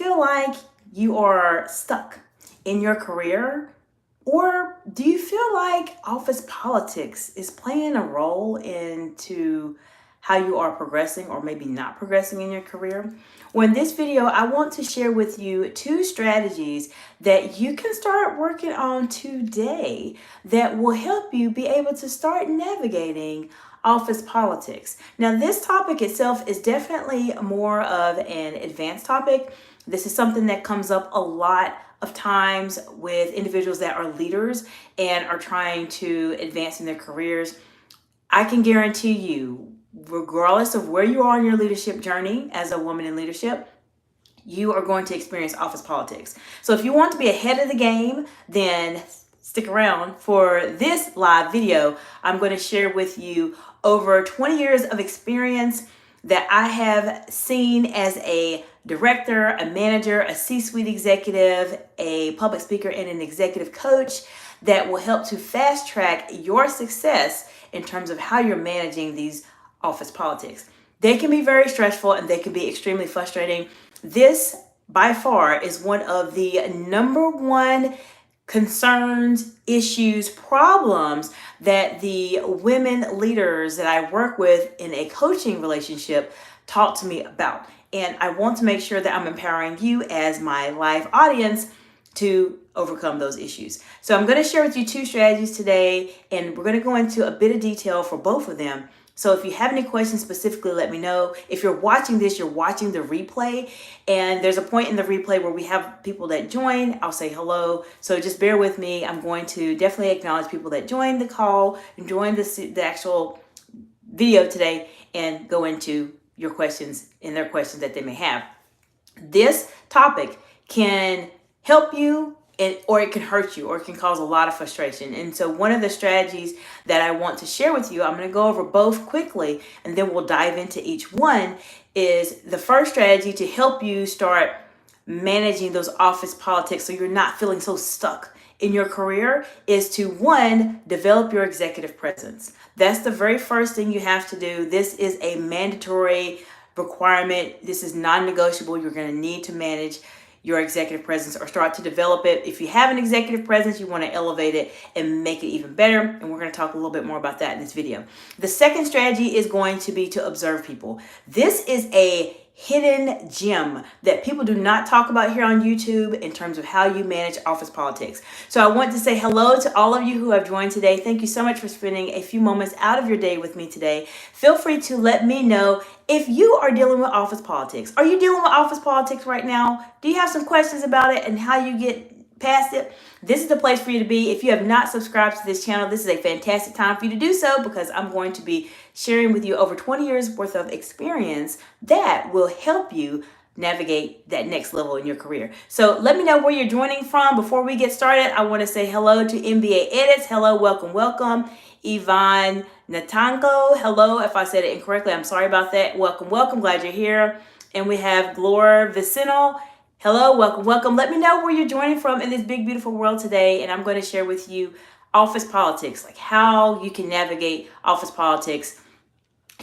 feel like you are stuck in your career? Or do you feel like office politics is playing a role into how you are progressing or maybe not progressing in your career? Well, in this video, I want to share with you 2 strategies that you can start working on today that will help you be able to start navigating office politics. Now, this topic itself is definitely more of an advanced topic. This is something that comes up a lot of times with individuals that are leaders and are trying to advance in their careers. I can guarantee you, regardless of where you are in your leadership journey as a woman in leadership, you are going to experience office politics. So if you want to be ahead of the game, then stick around for this live video. I'm going to share with you over 20 years of experience that I have seen as a director, a manager, a C-suite executive, a public speaker, and an executive coach that will help to fast track your success in terms of how you're managing these office politics. They can be very stressful and they can be extremely frustrating. This, by far, is one of the number one concerns, issues, problems that the women leaders that I work with in a coaching relationship talk to me about. And I want to make sure that I'm empowering you as my live audience to overcome those issues. So I'm going to share with you 2 strategies today, and we're going to go into a bit of detail for both of them. So if you have any questions specifically, let me know. If you're watching this, you're watching the replay, and there's a point in the replay where we have people that join. I'll say hello. So just bear with me. I'm going to definitely acknowledge people that joined the call and joined the actual video today and go into your questions and their questions that they may have. This topic can help you or it can hurt you, or it can cause a lot of frustration. And so one of the strategies that I want to share with you, I'm going to go over both quickly, and then we'll dive into each one, is the first strategy to help you start managing those office politics so you're not feeling so stuck in your career is to, 1, develop your executive presence. That's the very first thing you have to do. This is a mandatory requirement. This is non-negotiable. You're going to need to manage your executive presence or start to develop it. If you have an executive presence, you want to elevate it and make it even better. And we're going to talk a little bit more about that in this video. The second strategy is going to be to observe people. This is a hidden gem that people do not talk about here on YouTube in terms of how you manage office politics. So I want to say hello to all of you who have joined today. Thank you so much for spending a few moments out of your day with me today. Feel free to let me know if you are dealing with office politics. Are you dealing with office politics right now? Do you have some questions about it and how you get past it? This is the place for you to be. If you have not subscribed to this channel, this is a fantastic time for you to do so, because I'm going to be sharing with you over 20 years worth of experience that will help you navigate that next level in your career. So let me know where you're joining from. Before we get started, I want to say hello to MBA Edits. Hello, welcome, welcome. Yvonne Natanko. Hello, if I said it incorrectly, I'm sorry about that. Welcome, welcome. Glad you're here. And we have Glor Vicino. Hello, welcome, welcome. Let me know where you're joining from in this big, beautiful world today. And I'm going to share with you office politics, like how you can navigate office politics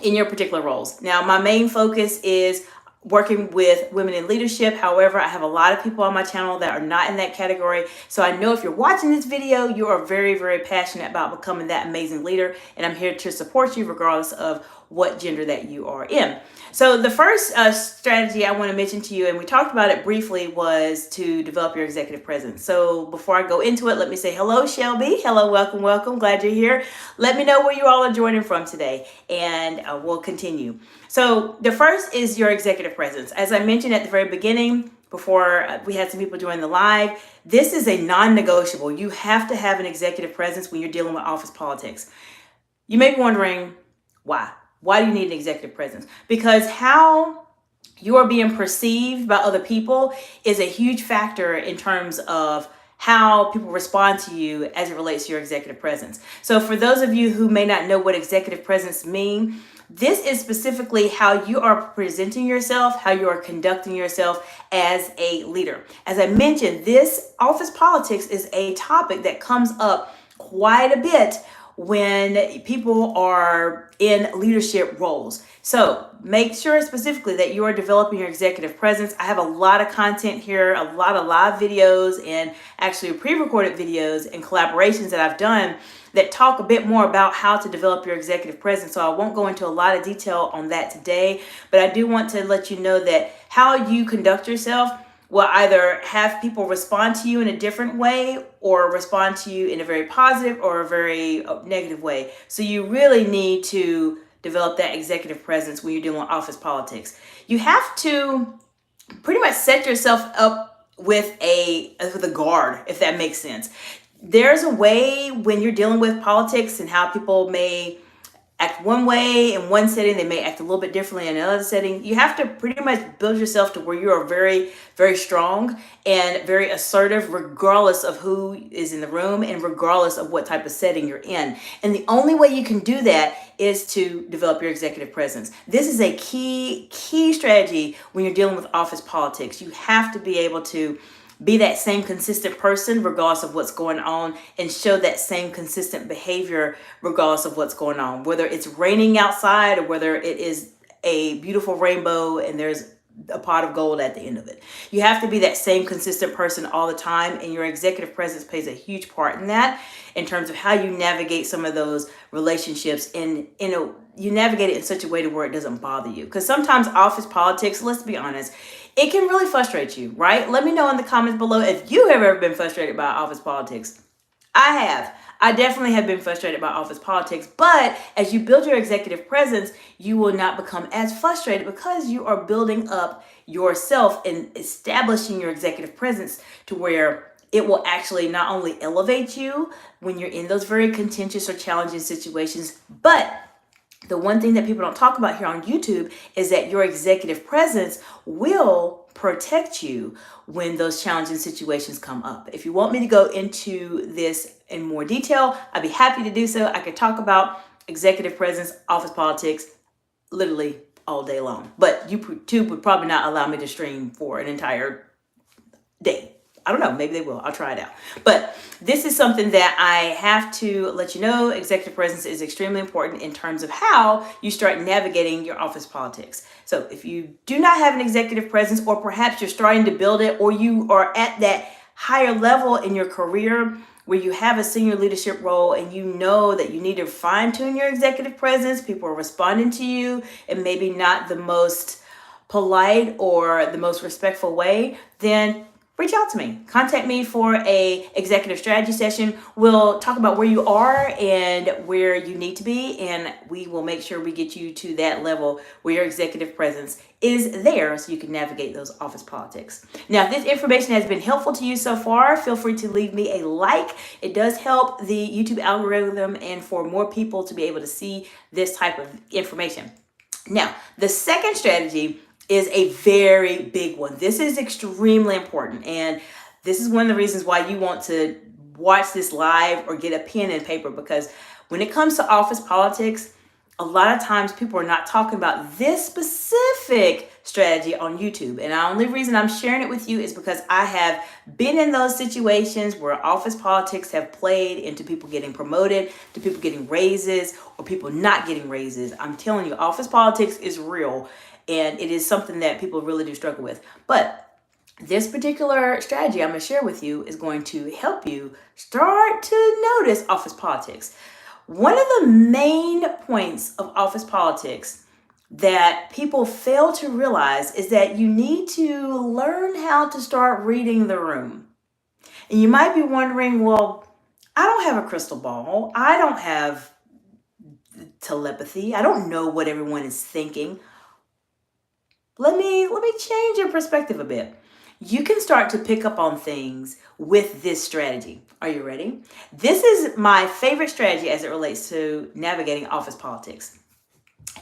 in your particular roles. Now, my main focus is working with women in leadership. However, I have a lot of people on my channel that are not in that category. So I know if you're watching this video, you are very, very passionate about becoming that amazing leader. And I'm here to support you regardless of what gender that you are in. So the first strategy I want to mention to you, and we talked about it briefly, was to develop your executive presence. So before I go into it, let me say hello, Shelby. Hello, welcome, welcome. Glad you're here. Let me know where you all are joining from today, and we'll continue. So the first is your executive presence. As I mentioned at the very beginning, before we had some people join the live, this is a non-negotiable. You have to have an executive presence when you're dealing with office politics. You may be wondering, why? Why do you need an executive presence? Because how you are being perceived by other people is a huge factor in terms of how people respond to you as it relates to your executive presence. So for those of you who may not know what executive presence means, this is specifically how you are presenting yourself, how you are conducting yourself as a leader. As I mentioned, this office politics is a topic that comes up quite a bit when people are in leadership roles. So make sure specifically that you are developing your executive presence. I have a lot of content here, a lot of live videos and actually pre-recorded videos and collaborations that I've done that talk a bit more about how to develop your executive presence. So I won't go into a lot of detail on that today, but I do want to let you know that how you conduct yourself will either have people respond to you in a different way or respond to you in a very positive or a very negative way. So you really need to develop that executive presence when you're dealing with office politics. You have to pretty much set yourself up with a guard, if that makes sense. There's a way when you're dealing with politics and how people may act one way in one setting, they may act a little bit differently in another setting. You have to pretty much build yourself to where you are very, very strong and very assertive, regardless of who is in the room and regardless of what type of setting you're in. And the only way you can do that is to develop your executive presence. This is a key strategy when you're dealing with office politics. You have to be able to be that same consistent person regardless of what's going on and show that same consistent behavior regardless of what's going on, whether it's raining outside or whether it is a beautiful rainbow and there's a pot of gold at the end of it. You have to be that same consistent person all the time, and your executive presence plays a huge part in that in terms of how you navigate some of those relationships and you navigate it in such a way to where it doesn't bother you. Because sometimes office politics, let's be honest, it can really frustrate you, right? Let me know in the comments below if you have ever been frustrated by office politics. I have. I definitely have been frustrated by office politics, but as you build your executive presence, you will not become as frustrated because you are building up yourself and establishing your executive presence to where it will actually not only elevate you when you're in those very contentious or challenging situations, but the one thing that people don't talk about here on YouTube is that your executive presence will protect you when those challenging situations come up. If you want me to go into this in more detail, I'd be happy to do so. I could talk about executive presence, office politics, literally all day long. But YouTube would probably not allow me to stream for an entire day. I don't know, maybe they will. I'll try it out. But this is something that I have to let you know. Executive presence is extremely important in terms of how you start navigating your office politics. So if you do not have an executive presence, or perhaps you're starting to build it, or you are at that higher level in your career where you have a senior leadership role and you know that you need to fine tune your executive presence, people are responding to you and maybe not the most polite or the most respectful way, then reach out to me. Contact me for a executive strategy session. We'll talk about where you are and where you need to be, and we will make sure we get you to that level where your executive presence is there so you can navigate those office politics. Now, if this information has been helpful to you so far, feel free to leave me a like. It does help the YouTube algorithm and for more people to be able to see this type of information. Now, the second strategy is a very big one. This is extremely important. And this is one of the reasons why you want to watch this live or get a pen and paper, because when it comes to office politics, a lot of times people are not talking about this specific strategy on YouTube. And the only reason I'm sharing it with you is because I have been in those situations where office politics have played into people getting promoted, to people getting raises, or people not getting raises. I'm telling you, office politics is real. And it is something that people really do struggle with. But this particular strategy I'm going to share with you is going to help you start to notice office politics. One of the main points of office politics that people fail to realize is that you need to learn how to start reading the room. And you might be wondering, well, I don't have a crystal ball. I don't have telepathy. I don't know what everyone is thinking. Let me change your perspective a bit. You can start to pick up on things with this strategy. Are you ready? This is my favorite strategy as it relates to navigating office politics.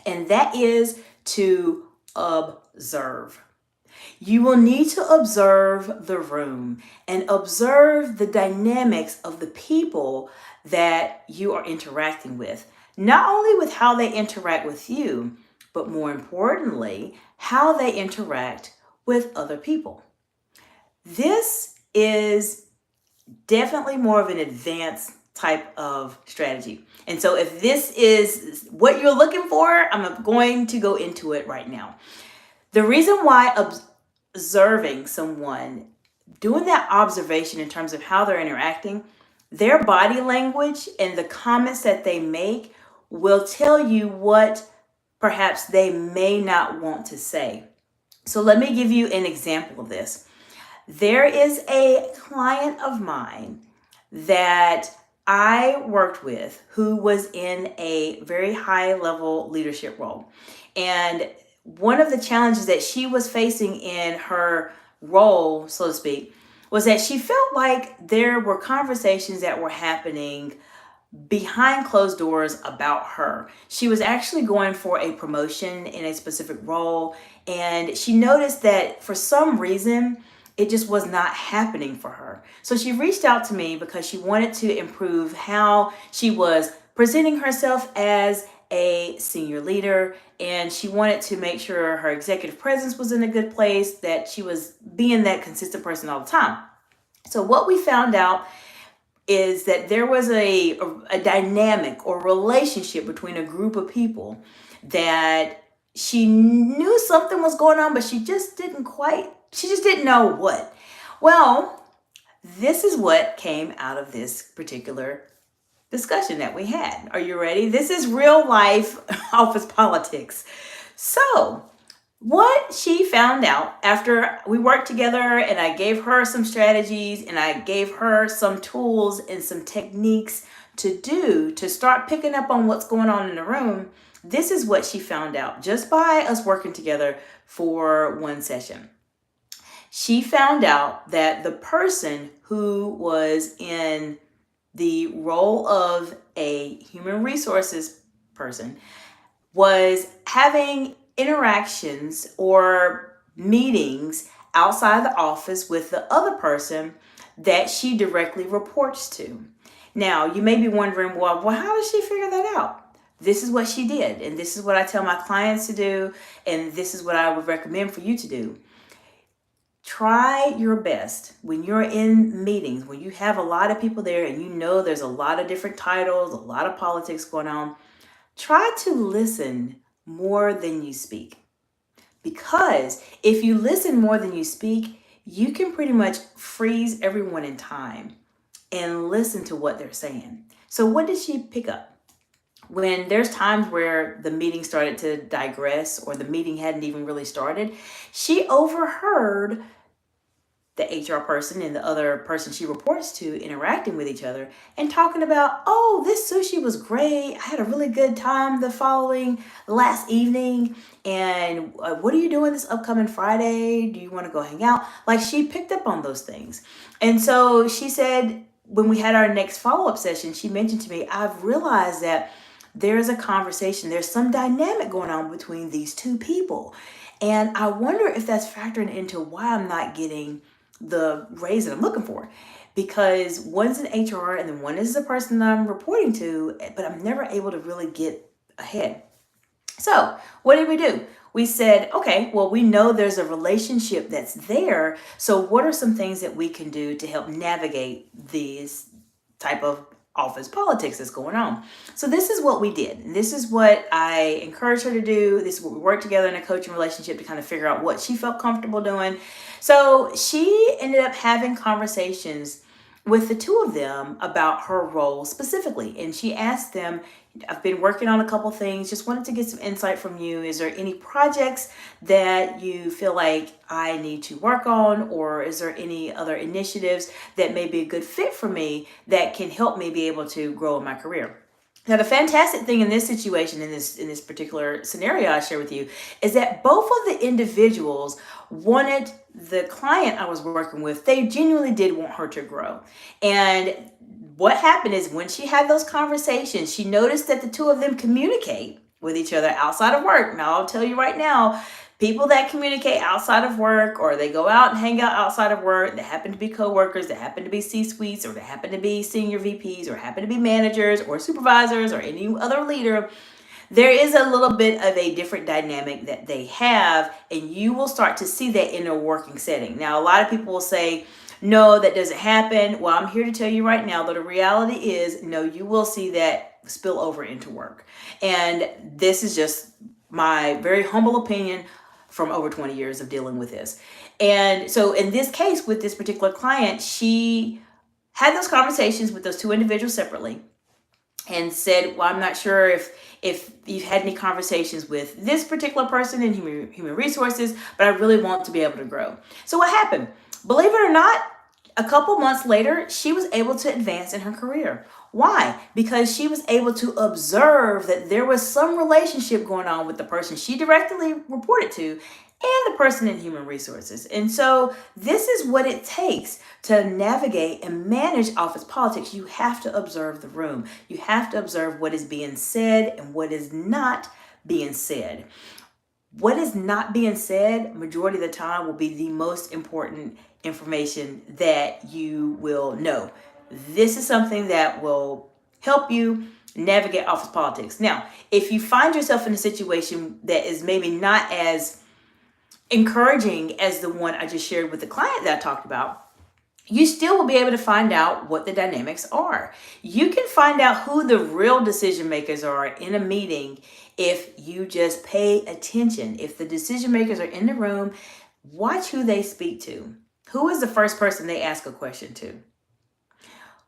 And that is to observe. You will need to observe the room and observe the dynamics of the people that you are interacting with. Not only with how they interact with you, but more importantly, how they interact with other people. This is definitely more of an advanced type of strategy. And so if this is what you're looking for, I'm going to go into it right now. The reason why observing someone, doing that observation in terms of how they're interacting, their body language and the comments that they make will tell you what perhaps they may not want to say. So let me give you an example of this. There is a client of mine that I worked with who was in a very high level leadership role. And one of the challenges that she was facing in her role, so to speak, was that she felt like there were conversations that were happening behind closed doors about her. She was actually going for a promotion in a specific role, and she noticed that for some reason, it just was not happening for her. So she reached out to me because she wanted to improve how she was presenting herself as a senior leader, and she wanted to make sure her executive presence was in a good place, that she was being that consistent person all the time. So what we found out is that there was a dynamic or relationship between a group of people that she knew something was going on, but she just didn't know what. Well, this is what came out of this particular discussion that we had. Are you ready? This is real life office politics. So, what she found out after we worked together and I gave her some strategies and I gave her some tools and some techniques to do to start picking up on what's going on in the room, this is what she found out just by us working together for one session. She found out that the person who was in the role of a human resources person was having interactions or meetings outside the office with the other person that she directly reports to. Now, you may be wondering, well, how did she figure that out? This is what she did, and this is what I tell my clients to do, and this is what I would recommend for you to do. Try your best when you're in meetings, when you have a lot of people there and you know there's a lot of different titles, a lot of politics going on. Try to listen more than you speak. Because if you listen more than you speak, you can pretty much freeze everyone in time and listen to what they're saying. So what did she pick up? When there's times where the meeting started to digress or the meeting hadn't even really started, she overheard the HR person and the other person she reports to interacting with each other and talking about, oh, this sushi was great. I had a really good time the last evening. And what are you doing this upcoming Friday? Do you want to go hang out? Like, she picked up on those things. And so she said, when we had our next follow-up session, she mentioned to me, I've realized that there's a conversation, there's some dynamic going on between these two people. And I wonder if that's factoring into why I'm not getting the raise that I'm looking for, because one's in HR and then one is the person that I'm reporting to, but I'm never able to really get ahead. So what did we do? We said, okay, well, we know there's a relationship that's there. So what are some things that we can do to help navigate these type of office politics that's going on? So this is what we did. And this is what I encouraged her to do. This is what we worked together in a coaching relationship to kind of figure out what she felt comfortable doing. So she ended up having conversations with the two of them about her role specifically. And she asked them, I've been working on a couple things, just wanted to get some insight from you. Is there any projects that you feel like I need to work on? Or is there any other initiatives that may be a good fit for me that can help me be able to grow in my career? Now, the fantastic thing in this situation, in this particular scenario I share with you, is that both of the individuals wanted the client I was working with, they genuinely did want her to grow. And what happened is when she had those conversations, she noticed that the two of them communicate with each other outside of work. Now, I'll tell you right now, people that communicate outside of work, or they go out and hang out outside of work, that happen to be coworkers, that happen to be C-suites, or that happen to be senior VPs, or happen to be managers or supervisors or any other leader, there is a little bit of a different dynamic that they have, and you will start to see that in a working setting. Now, a lot of people will say, no, that doesn't happen. Well, I'm here to tell you right now that the reality is, no, you will see that spill over into work. And this is just my very humble opinion from over 20 years of dealing with this. And so in this case, with this particular client, she had those conversations with those two individuals separately and said, well, I'm not sure if you've had any conversations with this particular person in human resources, but I really want to be able to grow. So what happened? Believe it or not, a couple months later, she was able to advance in her career. Why? Because she was able to observe that there was some relationship going on with the person she directly reported to and the person in human resources. And so this is what it takes to navigate and manage office politics. You have to observe the room. You have to observe what is being said and what is not being said. What is not being said, majority of the time, will be the most important information that you will know. This is something that will help you navigate office politics. Now, if you find yourself in a situation that is maybe not as encouraging as the one I just shared with the client that I talked about, you still will be able to find out what the dynamics are. You can find out who the real decision makers are in a meeting if you just pay attention. If the decision makers are in the room, watch who they speak to. Who is the first person they ask a question to?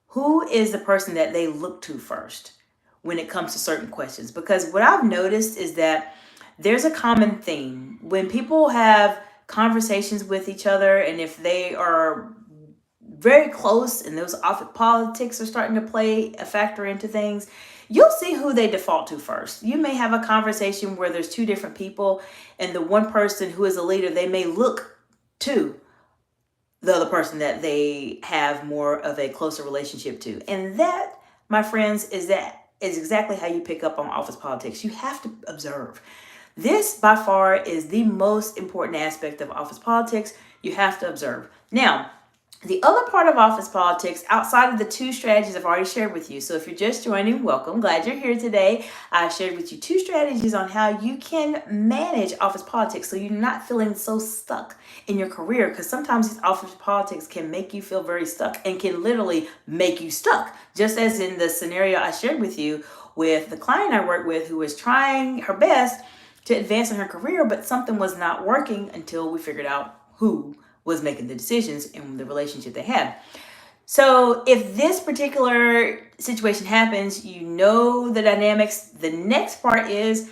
Who is the person that they look to first when it comes to certain questions? Because what I've noticed is that there's a common theme. When people have conversations with each other, and if they are very close and those office politics are starting to play a factor into things, you'll see who they default to first. You may have a conversation where there's two different people, and the one person who is a leader, they may look to the other person that they have more of a closer relationship to. And that, my friends, is exactly how you pick up on office politics. You have to observe. This, by far, is the most important aspect of office politics. You have to observe. Now, the other part of office politics, outside of the two strategies I've already shared with you. So if you're just joining, welcome. Glad you're here today. I've shared with you two strategies on how you can manage office politics so you're not feeling so stuck in your career, because sometimes these office politics can make you feel very stuck and can literally make you stuck. Just as in the scenario I shared with you with the client I work with who was trying her best to advance in her career, but something was not working until we figured out who was making the decisions in the relationship they had. So if this particular situation happens, you know the dynamics. The next part is,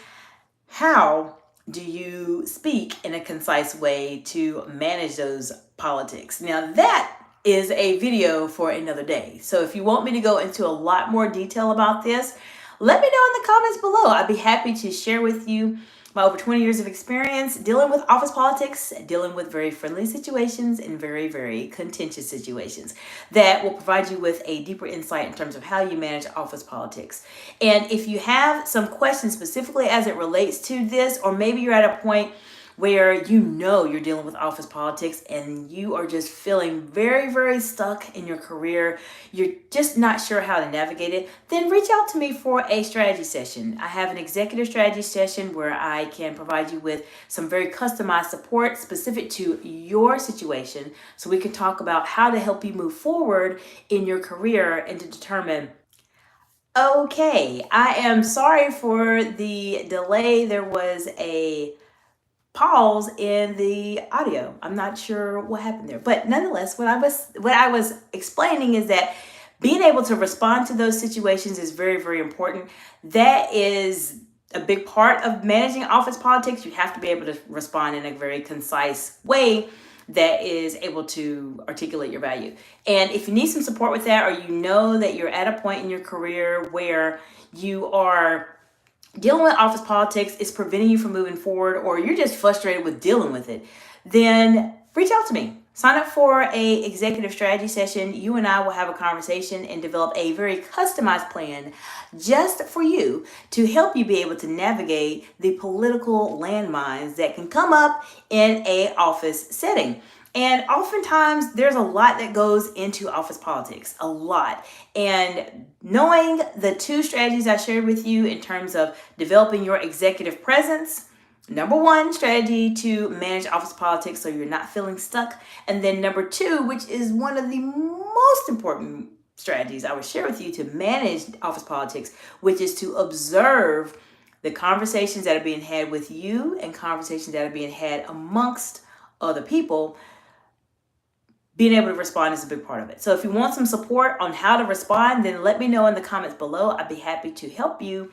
how do you speak in a concise way to manage those politics? Now that is a video for another day. So if you want me to go into a lot more detail about this, let me know in the comments below. I'd be happy to share with you my over 20 years of experience dealing with office politics, dealing with very friendly situations and very, very contentious situations that will provide you with a deeper insight in terms of how you manage office politics. And if you have some questions specifically as it relates to this, or maybe you're at a point where you know you're dealing with office politics and you are just feeling very, very stuck in your career, you're just not sure how to navigate it, then reach out to me for a strategy session. I have an executive strategy session where I can provide you with some very customized support specific to your situation, so we can talk about how to help you move forward in your career and to determine, okay, I am sorry for the delay. There was a pause in the audio. I'm not sure what happened there, but nonetheless, what I was explaining is that being able to respond to those situations is very, very important. That is a big part of managing office politics. You have to be able to respond in a very concise way that is able to articulate your value. And if you need some support with that, or you know that you're at a point in your career where you are dealing with office politics is preventing you from moving forward, or you're just frustrated with dealing with it, then reach out to me. Sign up for a executive strategy session. You and I will have a conversation and develop a very customized plan just for you to help you be able to navigate the political landmines that can come up in an office setting. And oftentimes there's a lot that goes into office politics, a lot. And knowing the two strategies I shared with you in terms of developing your executive presence Number one strategy to manage office politics so you're not feeling stuck. And then number two, which is one of the most important strategies I would share with you to manage office politics, which is to observe the conversations that are being had with you and conversations that are being had amongst other people. Being able to respond is a big part of it. So if you want some support on how to respond, then let me know in the comments below. I'd be happy to help you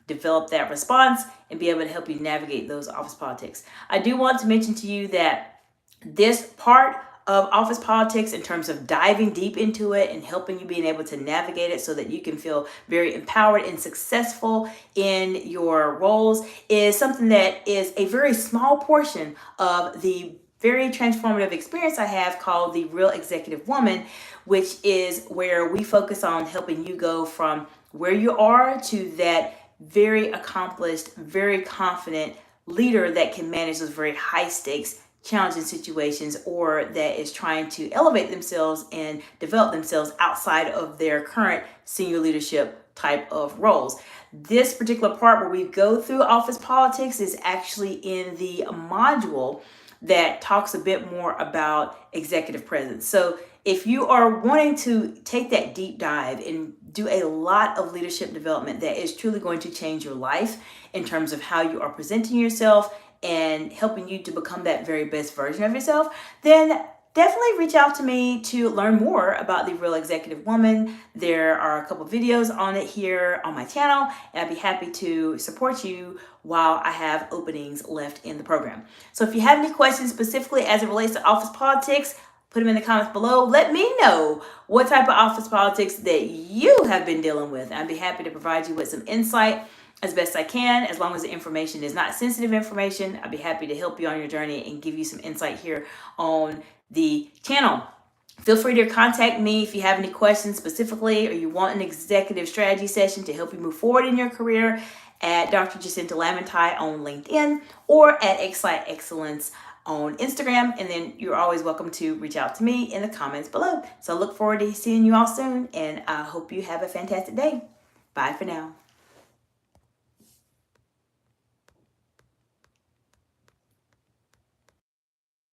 develop that response and be able to help you navigate those office politics. I do want to mention to you that this part of office politics, in terms of diving deep into it and helping you being able to navigate it so that you can feel very empowered and successful in your roles, is something that is a very small portion of the very transformative experience I have called the Real Executive Woman, which is where we focus on helping you go from where you are to that very accomplished, very confident leader that can manage those very high stakes, challenging situations, or that is trying to elevate themselves and develop themselves outside of their current senior leadership type of roles. This particular part where we go through office politics is actually in the module that talks a bit more about executive presence. So if you are wanting to take that deep dive and do a lot of leadership development that is truly going to change your life in terms of how you are presenting yourself and helping you to become that very best version of yourself, then definitely reach out to me to learn more about the Real Executive Woman. There are a couple videos on it here on my channel, and I'd be happy to support you while I have openings left in the program. So if you have any questions specifically as it relates to office politics, put them in the comments below. Let me know what type of office politics that you have been dealing with. I'd be happy to provide you with some insight as best I can. As long as the information is not sensitive information, I'd be happy to help you on your journey and give you some insight here on the channel. Feel free to contact me if you have any questions specifically, or you want an executive strategy session to help you move forward in your career, at Dr. Jacinta Lamantai on LinkedIn or at Excite Excellence on Instagram. And then you're always welcome to reach out to me in the comments below. So I look forward to seeing you all soon, and I hope you have a fantastic day. Bye for now.